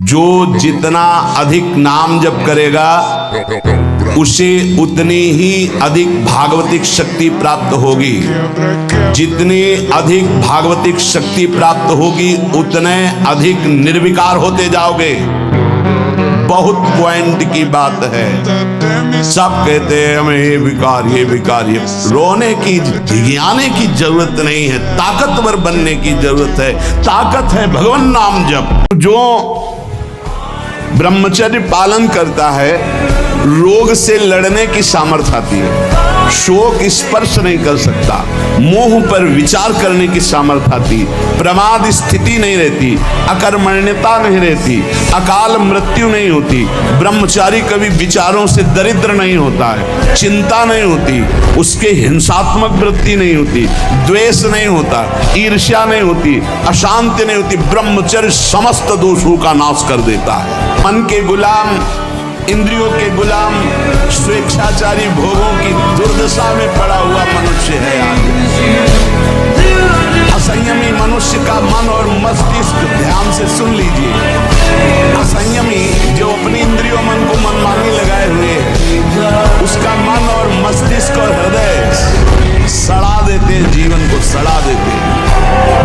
जो जितना अधिक नाम जप करेगा उसे उतनी ही अधिक भागवतिक शक्ति प्राप्त होगी। जितनी अधिक भागवतिक शक्ति प्राप्त होगी उतने अधिक निर्विकार होते जाओगे। बहुत पॉइंट की बात है। सब कहते हैं हमें ये विकार ये रोने की धियाने की जरूरत नहीं है, ताकतवर बनने की जरूरत है। ताकत है भगवान नाम जप। जो ब्रह्मचर्य पालन करता है रोग से लड़ने की सामर्थ्य आती है। शोक स्पर्श नहीं कर सकता, मोह पर विचार करने की सामर्थ्य आती, प्रमाद स्थिति नहीं रहती, अकर्मण्यता नहीं रहती, अकाल मृत्यु नहीं होती। ब्रह्मचारी कभी विचारों से दरिद्र नहीं होता है, चिंता नहीं होती, उसके हिंसात्मक वृत्ति नहीं होती, द्वेष नहीं होता, ईर्ष्या नहीं होती, अशांति नहीं होती। ब्रह्मचर्य समस्त दोषों का नाश कर देता है। मन के गुलाम, इंद्रियों के गुलाम, स्वेच्छाचारी भोगों की दुर्दशा में पड़ा हुआ मनुष्य है आज। असंयमी मनुष्य का मन और मस्तिष्क, ध्यान से सुन लीजिए, असंयमी जो अपनी इंद्रियों मन को मनमानी लगाए हुए है, उसका मन और मस्तिष्क और हृदय सड़ा देते, जीवन को सड़ा देते।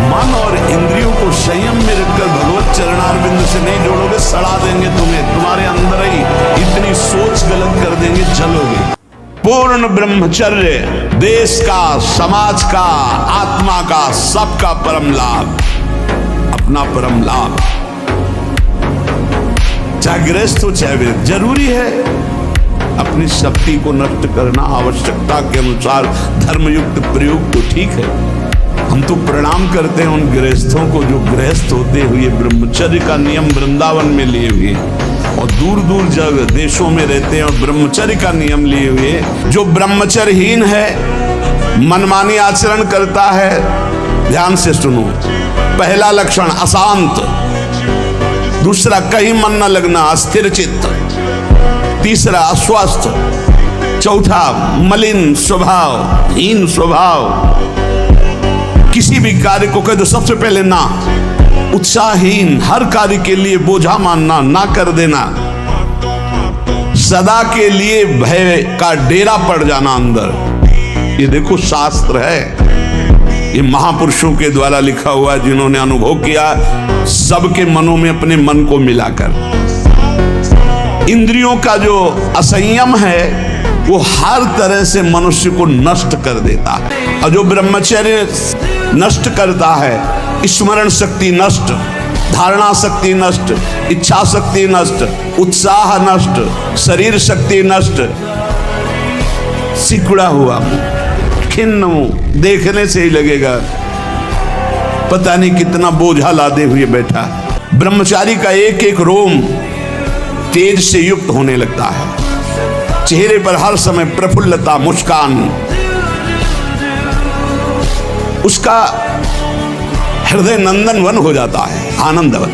मन और इंद्रियों को संयम में रखकर भगवत चरणारविंद से नहीं जोड़ोगे, सड़ा देंगे तुम्हें। तुम्हारे अंदर ही इतनी सोच गलत कर देंगे, चलोगे। पूर्ण ब्रह्मचर्य देश का, समाज का, आत्मा का, सबका परम लाभ, अपना परम लाभ। चाहे गृहस्थ हो चाहे वीर, जरूरी है अपनी शक्ति को नष्ट करना, आवश्यकता के अनुसार धर्मयुक्त प्रयोग तो ठीक है। हम तो प्रणाम करते हैं उन गृहस्थों को जो गृहस्थ होते हुए ब्रह्मचर्य का नियम वृंदावन में लिए हुए और दूर दूर जगह देशों में रहते हैं और ब्रह्मचर्य का नियम लिए हुए। जो ब्रह्मचर्यहीन है, मनमानी आचरण करता है, ध्यान से सुनो। पहला लक्षण अशांत, दूसरा कहीं मन न लगना, अस्थिर चित्त, तीसरा अस्वस्थ, चौथा मलिन स्वभाव, हीन स्वभाव। किसी भी कार्य को कह दो सबसे पहले ना, उत्साहहीन, हर कार्य के लिए बोझा मानना, ना कर देना, सदा के लिए भय का डेरा पड़ जाना अंदर। ये देखो शास्त्र है, ये महापुरुषों के द्वारा लिखा हुआ, जिन्होंने अनुभव किया सबके मनों में अपने मन को मिलाकर। इंद्रियों का जो असंयम है वो हर तरह से मनुष्य को नष्ट कर देता है। और जो ब्रह्मचर्य नष्ट करता है, स्मरण शक्ति नष्ट, धारणा शक्ति नष्ट, इच्छा शक्ति नष्ट, उत्साह नष्ट, शरीर शक्ति नष्ट, सिकुड़ा हुआ खिन्न मुंह, देखने से ही लगेगा पता नहीं कितना बोझा लादे हुए बैठा। ब्रह्मचारी का एक एक रोम तेज से युक्त होने लगता है, चेहरे पर हर समय प्रफुल्लता, मुस्कान, उसका हृदय नंदनवन हो जाता है, आनंदवन,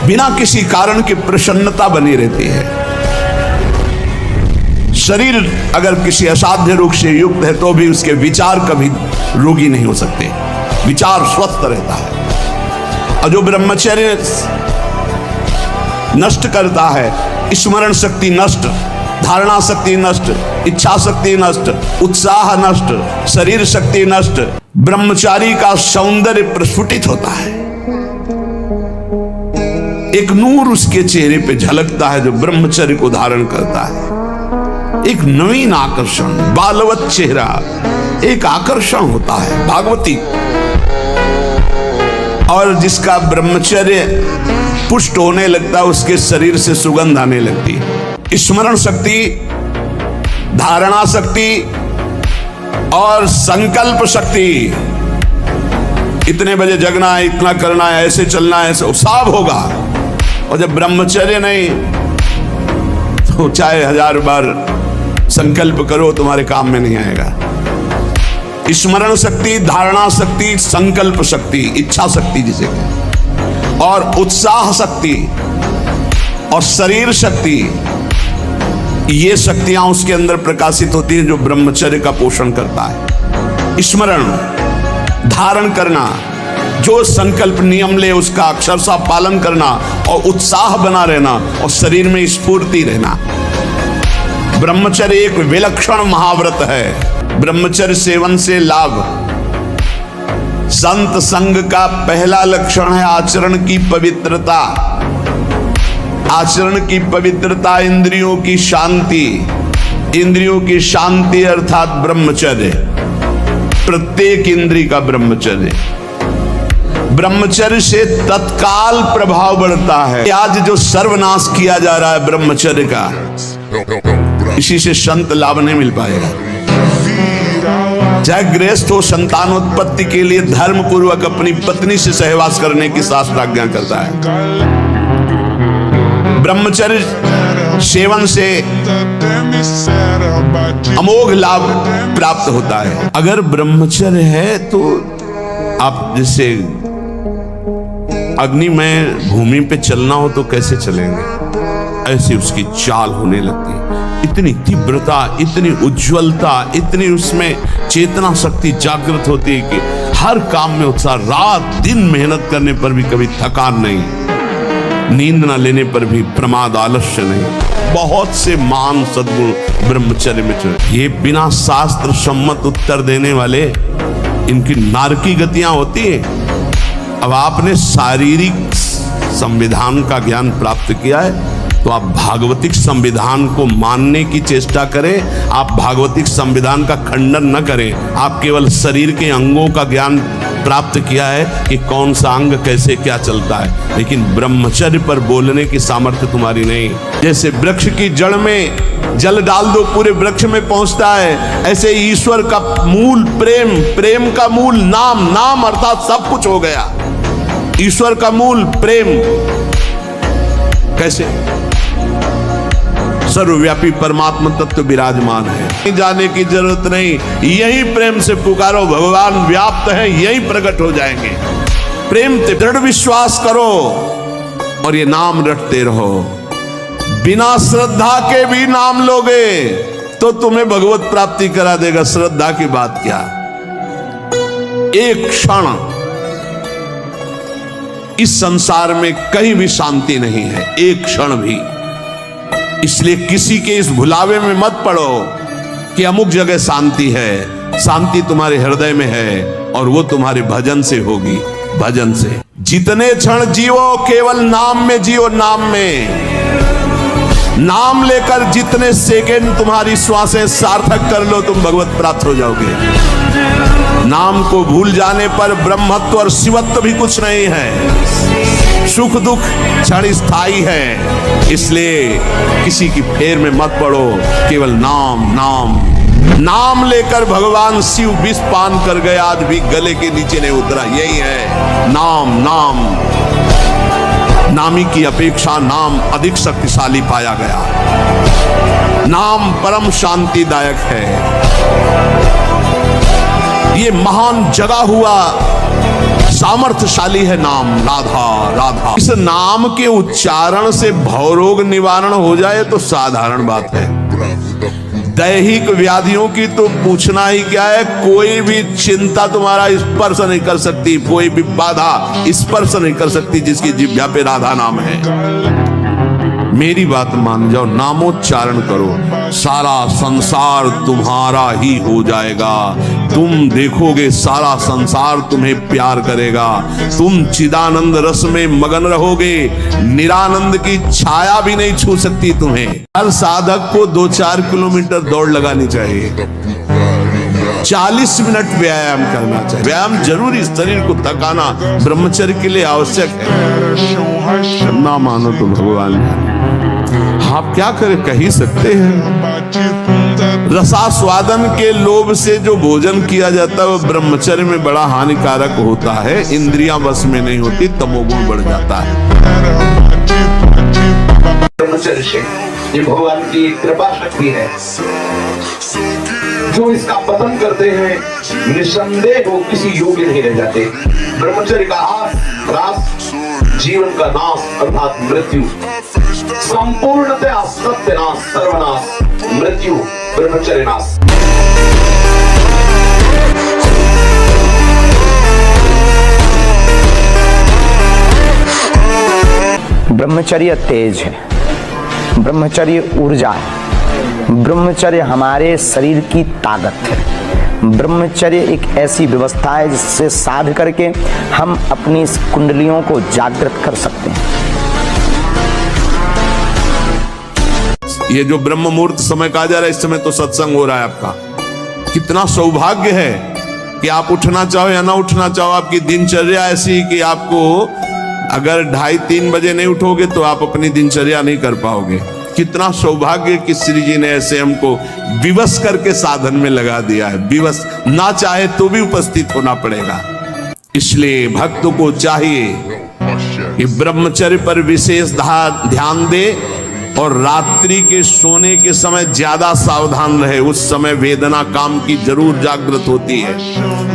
बिना किसी कारण की प्रसन्नता बनी रहती है। शरीर अगर किसी असाध्य रोग से युक्त है तो भी उसके विचार कभी रोगी नहीं हो सकते, विचार स्वस्थ रहता है। और जो ब्रह्मचर्य नष्ट करता है, स्मरण शक्ति नष्ट, धारणा शक्ति नष्ट, इच्छा शक्ति नष्ट, उत्साह नष्ट, शरीर शक्ति नष्ट, ब्रह्मचारी का सौंदर्य प्रस्फुटित होता है। एक नूर उसके चेहरे पे झलकता है जो ब्रह्मचर्य को धारण करता है। एक नवीन आकर्षण, बालवत चेहरा, एक आकर्षण होता है भागवती। और जिसका ब्रह्मचर्य पुष्ट होने लगता है उसके शरीर से सुगंध आने लगती है। स्मरण शक्ति, धारणा शक्ति और संकल्प शक्ति, इतने बजे जगना है, इतना करना है, ऐसे चलना है, सब होगा। और जब ब्रह्मचर्य नहीं तो चाहे 1000 बार संकल्प करो तुम्हारे काम में नहीं आएगा। स्मरण शक्ति, धारणा शक्ति, संकल्प शक्ति, इच्छा शक्ति जिसे कहते, और उत्साह शक्ति और शरीर शक्ति, ये शक्तियां उसके अंदर प्रकाशित होती हैं जो ब्रह्मचर्य का पोषण करता है। स्मरण, धारण करना, जो संकल्प नियम ले उसका अक्षरशः पालन करना और उत्साह बना रहना और शरीर में स्फूर्ति रहना। ब्रह्मचर्य एक विलक्षण महाव्रत है। ब्रह्मचर्य सेवन से लाभ। संत संग का पहला लक्षण है आचरण की पवित्रता। आचरण की पवित्रता, इंद्रियों की शांति। इंद्रियों की शांति अर्थात ब्रह्मचर्य, प्रत्येक इंद्रिय का ब्रह्मचर्य। ब्रह्मचर्य से तत्काल प्रभाव बढ़ता है। आज जो सर्वनाश किया जा रहा है ब्रह्मचर्य का, इसी से संत लाभ नहीं मिल पाएगा। चाहे गृहस्थ हो, संतानोत्पत्ति के लिए धर्म पूर्वक अपनी पत्नी से सहवास करने की शास्त्र आज्ञा करता है। ब्रह्मचर्य सेवन से अमोघ लाभ प्राप्त होता है। अगर ब्रह्मचर्य है तो आप जैसे अग्निमय भूमि पे चलना हो तो कैसे चलेंगे, ऐसी उसकी चाल होने लगती है। इतनी तीव्रता, इतनी उज्ज्वलता, इतनी उसमें चेतना शक्ति जागृत होती है कि हर काम में उत्साह। रात दिन मेहनत करने पर भी कभी थकान नहीं, नींद न लेने पर भी प्रमाद आलस्य नहीं। बहुत से मान सद्गुण ब्रह्मचर्य में चले। ये बिना शास्त्र सम्मत उत्तर देने वाले, इनकी नारकी गतियां होती है। अब आपने शारीरिक संविधान का ज्ञान प्राप्त किया है तो आप भागवतिक संविधान को मानने की चेष्टा करें। आप भागवतिक संविधान का खंडन न करें। आप केवल शरीर के अंगों का ज्ञान प्राप्त किया है कि कौन सा अंग कैसे क्या चलता है, लेकिन ब्रह्मचर्य पर बोलने की सामर्थ्य तुम्हारी नहीं। जैसे वृक्ष की जड़ में जल डाल दो पूरे वृक्ष में पहुंचता है, ऐसे ईश्वर का मूल प्रेम, प्रेम का मूल नाम, नाम अर्थात सब कुछ हो गया। ईश्वर का मूल प्रेम कैसे? सर्वव्यापी परमात्मा तत्व विराजमान है, जाने की जरूरत नहीं। यही प्रेम से पुकारो, भगवान व्याप्त है, यही प्रकट हो जाएंगे। प्रेम से दृढ़ विश्वास करो और ये नाम रटते रहो। बिना श्रद्धा के भी नाम लोगे तो तुम्हें भगवत प्राप्ति करा देगा। श्रद्धा की बात क्या, एक क्षण इस संसार में कहीं भी शांति नहीं है, एक क्षण भी। इसलिए किसी के इस भुलावे में मत पड़ो कि अमुक जगह शांति है। शांति तुम्हारे हृदय में है और वो तुम्हारे भजन से होगी, भजन से। जितने क्षण जियो केवल नाम में जियो, नाम में। नाम लेकर जितने सेकंड तुम्हारी श्वासें सार्थक कर लो, तुम भगवत प्राप्त हो जाओगे। नाम को भूल जाने पर ब्रह्मत्व और शिवत्व भी कुछ नहीं है। सुख दुख क्षण स्थायी है, इसलिए किसी की फेर में मत पड़ो। केवल नाम, नाम, नाम लेकर भगवान शिव विष पान कर गए, आज भी गले के नीचे नहीं उतरा। यही है नाम, नाम। नामी की अपेक्षा नाम अधिक शक्तिशाली पाया गया। नाम परम शांतिदायक है। ये महान जगा हुआ सामर्थ्यशाली है नाम, राधा राधा। इस नाम के उच्चारण से भवरोग निवारण हो जाए तो साधारण बात है। दैहिक व्याधियों की तो पूछना ही क्या है। कोई भी चिंता तुम्हारा स्पर्श नहीं कर सकती, कोई भी बाधा स्पर्श नहीं कर सकती जिसकी जिह्वा पे राधा नाम है। मेरी बात मान जाओ, नामोच्चारण करो, सारा संसार तुम्हारा ही हो जाएगा। तुम देखोगे सारा संसार तुम्हें प्यार करेगा। तुम चिदानंद रस में मगन रहोगे, निरानंद की छाया भी नहीं छू सकती तुम्हें। हर साधक को 2-4 किलोमीटर दौड़ लगानी चाहिए, 40 मिनट व्यायाम करना चाहिए। व्यायाम जरूरी, शरीर को थकाना ब्रह्मचर्य के लिए आवश्यक है। ना मानो तो भगवान आप क्या करें, कह ही सकते हैं। रसास्वादन के लोभ से जो भोजन किया जाता है वो ब्रह्मचर्य में बड़ा हानिकारक होता है। इंद्रियां बस में नहीं होती, तमोगुण बढ़ जाता है। ब्रह्मचर्य से ये भगवान की कृपा शक्ति है। जो इसका पतन करते हैं निसंदेह वो किसी योग्य नहीं रह जाते। ब्रह्मचर्य का रास जीवन का नाश अर्थात मृत्यु, संपूर्णतः सत्यनाश, सर्वनाश, मृत्यु, ब्रह्मचर्य नाश। ब्रह्मचर्य तेज है, ब्रह्मचर्य ऊर्जा है, ब्रह्मचर्य हमारे शरीर की ताकत है। ब्रह्मचर्य एक ऐसी व्यवस्था है जिससे साध करके हम अपनी इस कुंडलियों को जागृत कर सकते हैं। ये जो ब्रह्म मुहूर्त समय कहा जा रहा है, इस समय तो सत्संग हो रहा है आपका। कितना सौभाग्य है कि आप उठना चाहो या ना उठना चाहो, आपकी दिनचर्या ऐसी कि आपको अगर 2:30-3 बजे नहीं उठोगे तो आप अपनी दिनचर्या नहीं कर पाओगे। कितना सौभाग्य कि श्री जी ने ऐसे हमको विवश करके साधन में लगा दिया है। विवश ना चाहे तो भी उपस्थित होना पड़ेगा। इसलिए भक्त को चाहिए कि ब्रह्मचर्य पर विशेष ध्यान दे और रात्रि के सोने के समय ज्यादा सावधान रहे। उस समय वेदना काम की जरूर जागृत होती है,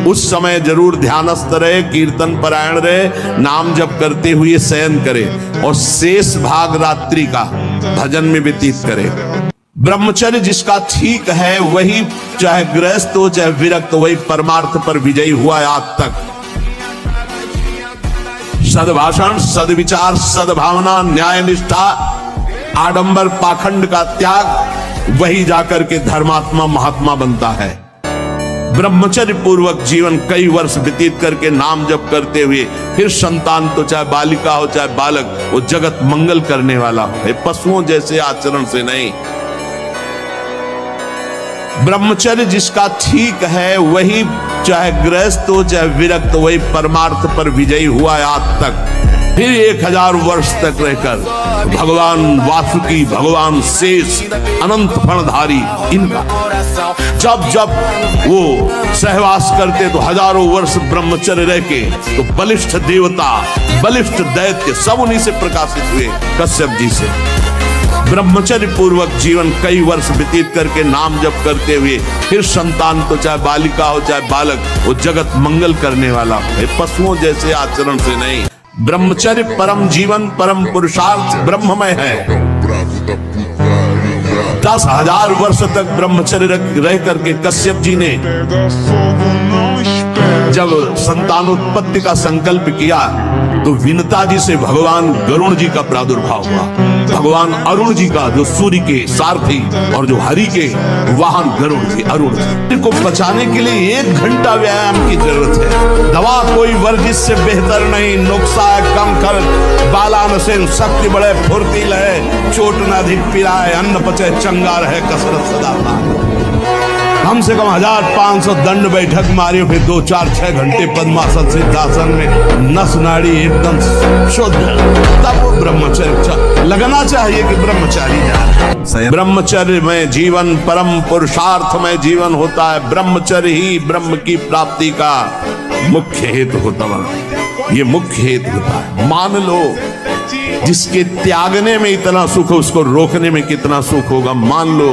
उस समय जरूर ध्यानस्थ रहे, कीर्तन परायण रहे, नाम जप करते हुए शयन करे और शेष भाग रात्रि का भजन में व्यतीत करे। ब्रह्मचर्य जिसका ठीक है वही, चाहे गृहस्थ हो चाहे विरक्त, वही परमार्थ पर विजयी हुआ है आज तक। सद्भाषण, सद्विचार, सद्भावना, न्याय निष्ठा, आडंबर पाखंड का त्याग, वही जाकर के धर्मात्मा महात्मा बनता है। ब्रह्मचर्य पूर्वक जीवन कई वर्ष व्यतीत करके नाम जप करते हुए फिर संतान तो चाहे बालिका हो चाहे बालक, वो जगत मंगल करने वाला हो, पशुओं जैसे आचरण से नहीं। ब्रह्मचर्य जिसका ठीक है वही, चाहे गृहस्थ हो चाहे विरक्त, वही परमार्थ पर विजयी हुआ है आज तक। फिर 1000 वर्ष तक रहकर भगवान वासुकी, भगवान शेष, अनंत फणधारी, इनका जब जब वो सहवास करते तो हजारों वर्ष ब्रह्मचर्य रह के तो बलिष्ठ देवता, बलिष्ठ दैत्य सब उन्हीं से प्रकाशित हुए, कश्यप जी से। ब्रह्मचर्य पूर्वक जीवन कई वर्ष व्यतीत करके नाम जप करते हुए फिर संतान तो चाहे बालिका हो चाहे बालक, वो जगत मंगल करने वाला है, पशुओं जैसे आचरण से नहीं। ब्रह्मचर्य परम जीवन, परम पुरुषार्थ, ब्रह्ममय है। 10,000 वर्ष तक ब्रह्मचर्य रह करके कश्यप जी ने जब संतानोत्पत्ति का संकल्प किया तो विनता जी से भगवान गरुण जी का प्रादुर्भाव हुआ। भगवान अरुण जी का, जो सूर्य के सारथी और जो हरि के वाहन गरुण जी, अरुण जी को बचाने के लिए 1 घंटा व्यायाम की जरूरत है। दवा कोई वर्जिश से बेहतर नहीं, नुक्सा है कम कर, बालान से शक्ति बढ़े, फुर्तील है, चोट न अधिक पिराए, अन्न पचे चंगा रहे, कसरत सदा पाए। कम से कम 1500 दंड बैठक मारियो, फिर 2-4-6 घंटे पद्मासन सिद्धासन में नस नाड़ी एकदम शुद्ध, तब वो ब्रह्मचर्य लगना चाहिए कि ब्रह्मचारी जाए। ब्रह्मचर्य में जीवन, परम पुरुषार्थ में जीवन होता है। ब्रह्मचर्य ही ब्रह्म की प्राप्ति का मुख्य हेतु होता है। ये मुख्य हेतु होता है। मान लो जिसके त्यागने में इतना सुख, उसको रोकने में कितना सुख होगा। मान लो